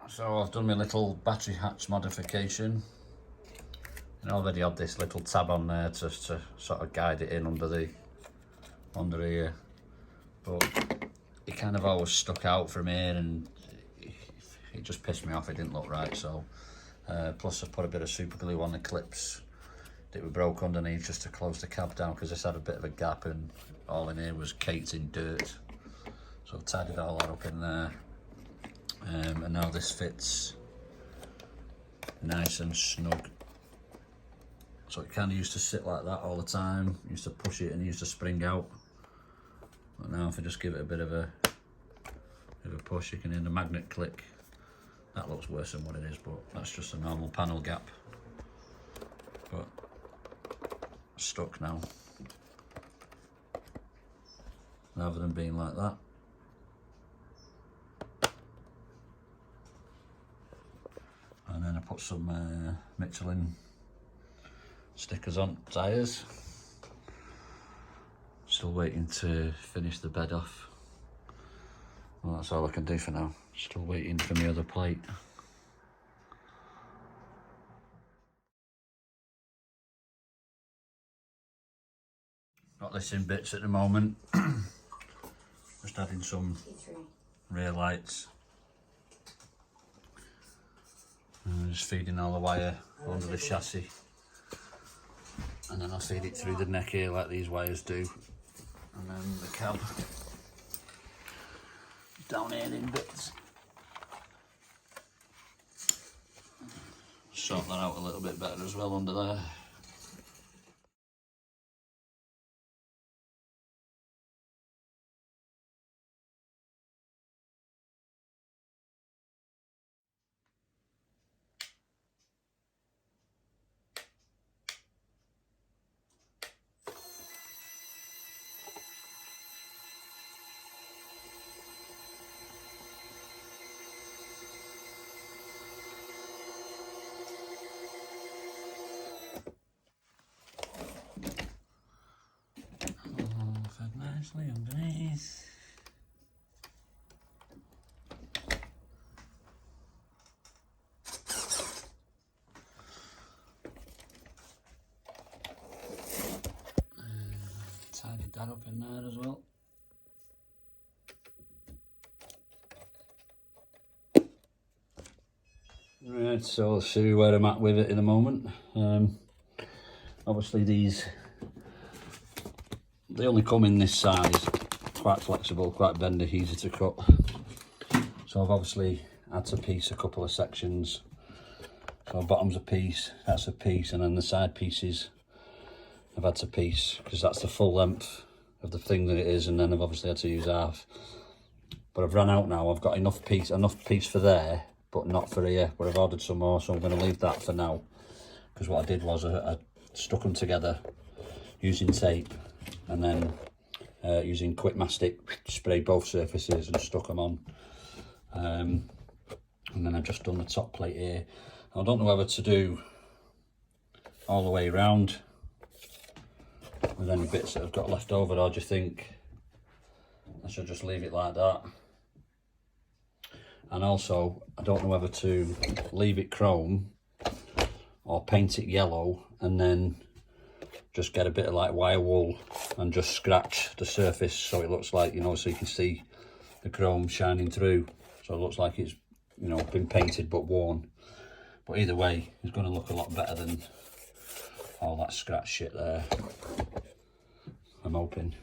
So I've done my little battery hatch modification. I already had this little tab on there to sort of guide it in under here, but it kind of always stuck out from here and it just pissed me off. It didn't look right. So plus I put a bit of super glue on the clips that were broke underneath just to close the cab down, because this had a bit of a gap and all in here was caked in dirt. So I've tidied all that up in there, and now this fits nice and snug. So it kind of used to sit like that all the time, used to push it and it used to spring out. But now if I just give it a bit of a push, you can hear the magnet click. That looks worse than what it is, but that's just a normal panel gap. But it's stuck now, rather than being like that. And then I put some Michelin stickers on tyres. Still waiting to finish the bed off. Well, that's all I can do for now. Still waiting for my other plate. Got this in bits at the moment. Just adding some rear lights. And just feeding all the wire under the chassis. And then I'll feed it through the neck here like these wires do. And then the cab down here in bits. Sort that out a little bit better as well under there. Nicely underneath. Tidied that up in there as well. Right, so I'll see where I'm at with it in a moment. Obviously they only come in this size, quite flexible, quite bendy, easy to cut. So I've obviously had to piece a couple of sections. So bottom's a piece, that's a piece, and then the side pieces I've had to piece, because that's the full length of the thing that it is, and then I've obviously had to use half. But I've run out now. I've got enough piece for there, but not for here. But I've ordered some more, so I'm going to leave that for now. Because what I did was I stuck them together using tape, and then using quick mastic, sprayed both surfaces and stuck them on. And then I've just done the top plate here. I don't know whether to do all the way around with any bits that I've got left over, or do you think I should just leave it like that? And also, I don't know whether to leave it chrome or paint it yellow and then just get a bit of like wire wool and just scratch the surface so it looks like, you know, so you can see the chrome shining through, so it looks like it's, you know, been painted but worn. But either way, it's going to look a lot better than all that scratch shit there, I'm hoping.